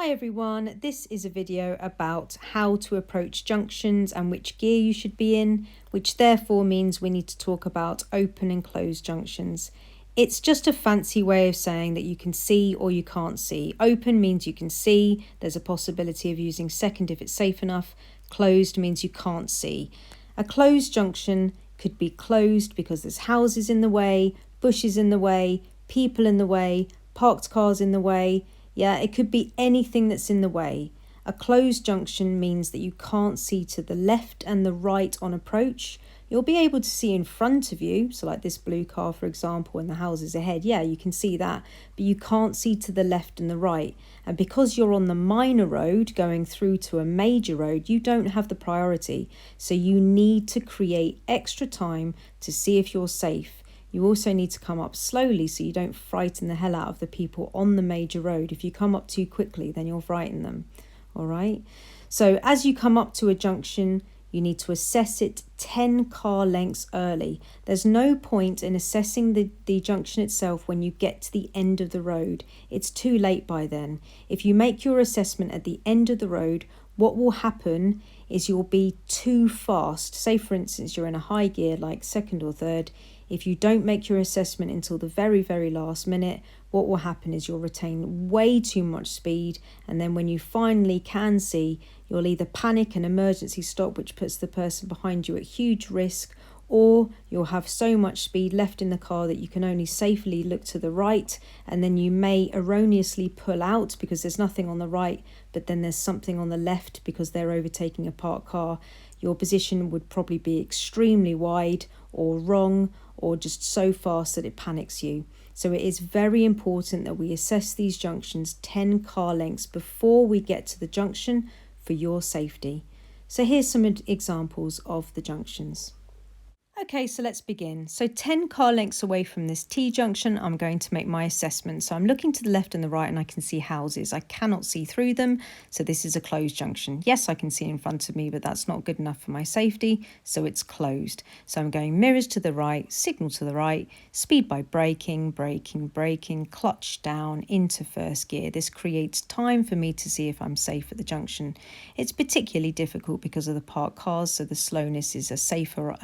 Hi everyone, this is a video about how to approach junctions and which gear you should be in, which therefore means we need to talk about open and closed junctions. It's just a fancy way of saying that you can see or you can't see. Open means you can see, there's a possibility of using second if it's safe enough. Closed means you can't see. A closed junction could be closed because there's houses in the way, bushes in the way, people in the way, parked cars in the way. Yeah, it could be anything that's in the way. A closed junction means that you can't see to the left and the right on approach. You'll be able to see in front of you, so like this blue car, for example, and the houses ahead. Yeah, you can see that, but you can't see to the left and the right. And because you're on the minor road going through to a major road, you don't have the priority. So you need to create extra time to see if you're safe. You also need to come up slowly so you don't frighten the hell out of the people on the major road. If you come up too quickly, then you'll frighten them. All right. So as you come up to a junction, you need to assess it 10 car lengths early. There's no point in assessing the junction itself when you get to the end of the road. It's too late by then. If you make your assessment at the end of the road, what will happen is you'll be too fast. Say, for instance, you're in a high gear like second or third. If you don't make your assessment until the very, very last minute, what will happen is you'll retain way too much speed. And then when you finally can see, you'll either panic and emergency stop, which puts the person behind you at huge risk, or you'll have so much speed left in the car that you can only safely look to the right, and then you may erroneously pull out because there's nothing on the right, but then there's something on the left because they're overtaking a parked car. Your position would probably be extremely wide or wrong, or just so fast that it panics you. So it is very important that we assess these junctions 10 car lengths before we get to the junction for your safety. So here's some examples of the junctions. Okay, so let's begin. So 10 car lengths away from this T-junction, I'm going to make my assessment. So I'm looking to the left and the right and I can see houses. I cannot see through them, so this is a closed junction. Yes, I can see in front of me, but that's not good enough for my safety, so it's closed. So I'm going mirrors to the right, signal to the right, speed by braking, clutch down into first gear. This creates time for me to see if I'm safe at the junction. It's particularly difficult because of the parked cars, so the slowness is a safer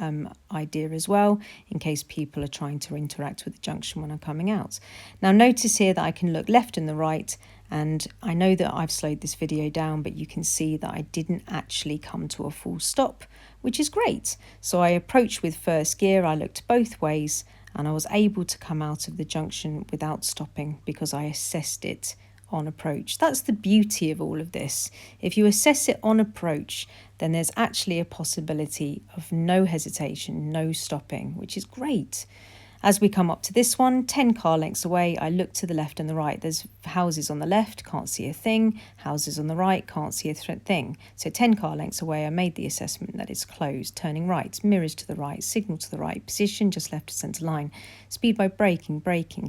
idea as well, in case people are trying to interact with the junction when I'm coming out. Now notice here that I can look left and the right, and I know that I've slowed this video down, but you can see that I didn't actually come to a full stop, which is great. So I approached with first gear, I looked both ways, and I was able to come out of the junction without stopping because I assessed it on approach. That's the beauty of all of this. If you assess it on approach, then there's actually a possibility of no hesitation, no stopping, which is great. As we come up to this one, 10 car lengths away, I look to the left and the right. There's houses on the left, can't see a thing. Houses on the right, can't see a thing. So 10 car lengths away, I made the assessment that it's closed. Turning right, mirrors to the right, signal to the right, position just left to centre line. Speed by braking,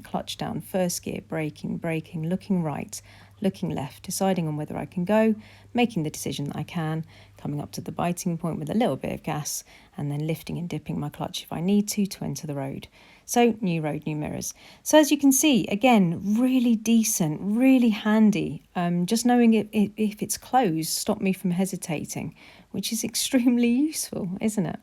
clutch down, first gear, braking, looking right, looking left, deciding on whether I can go, making the decision that I can, coming up to the biting point with a little bit of gas, and then lifting and dipping my clutch if I need to enter the road. So new road, new mirrors. So as you can see, again, really decent, really handy. Just knowing if it's closed stopped me from hesitating, which is extremely useful, isn't it?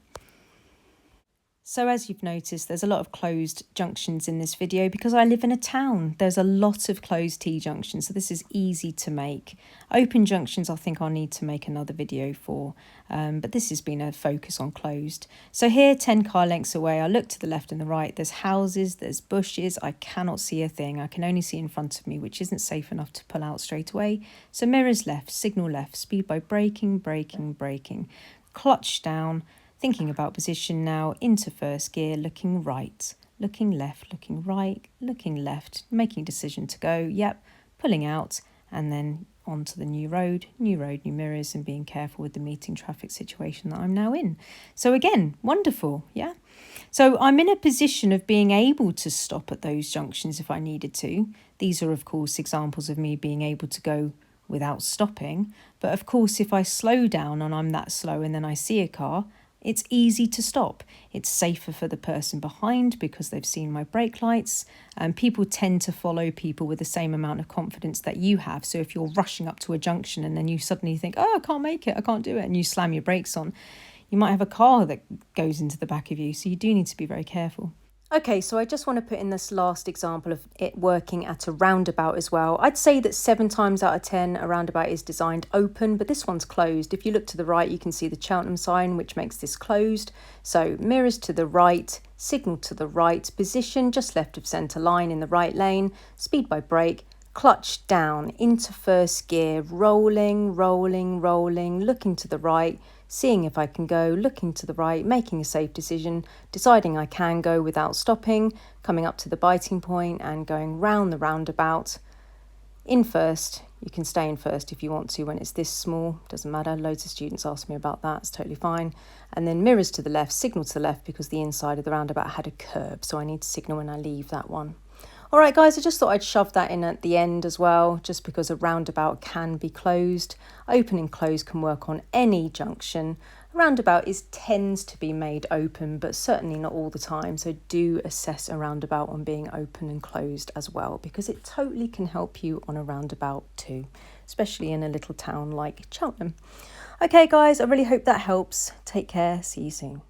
So as you've noticed, there's a lot of closed junctions in this video because I live in a town. There's a lot of closed T-junctions, so this is easy to make. Open junctions, I think I'll need to make another video for, but this has been a focus on closed. So here, 10 car lengths away, I look to the left and the right. There's houses, there's bushes. I cannot see a thing. I can only see in front of me, which isn't safe enough to pull out straight away. So mirrors left, signal left, speed by braking, clutch down. Thinking about position now, into first gear, looking right, looking left, looking right, looking left, making decision to go, yep, pulling out, and then onto the new road, new mirrors, and being careful with the meeting traffic situation that I'm now in. So again, wonderful, yeah? So I'm in a position of being able to stop at those junctions if I needed to. These are, of course, examples of me being able to go without stopping. But of course, if I slow down and I'm that slow and then I see a car, It's easy to stop. It's safer for the person behind because they've seen my brake lights. And people tend to follow people with the same amount of confidence that you have. So if you're rushing up to a junction and then you suddenly think, oh, I can't make it, I can't do it, and you slam your brakes on, you might have a car that goes into the back of you. So you do need to be very careful. Okay, so I just want to put in this last example of it working at a roundabout as well. I'd say that 7 times out of 10, a roundabout is designed open, but this one's closed. If you look to the right, you can see the Cheltenham sign, which makes this closed. So mirrors to the right, signal to the right, position just left of centre line in the right lane, speed by brake, clutch down into first gear, rolling, rolling, rolling, looking to the right, seeing if I can go, looking to the right, making a safe decision, deciding I can go without stopping, coming up to the biting point and going round the roundabout. In first, you can stay in first if you want to when it's this small, doesn't matter, loads of students ask me about that, it's totally fine. And then mirrors to the left, signal to the left because the inside of the roundabout had a curb, so I need to signal when I leave that one. All right, guys, I just thought I'd shove that in at the end as well, just because a roundabout can be closed. Open and close can work on any junction. A roundabout tends to be made open, but certainly not all the time. So do assess a roundabout on being open and closed as well, because it totally can help you on a roundabout too, especially in a little town like Cheltenham. Okay, guys, I really hope that helps. Take care. See you soon.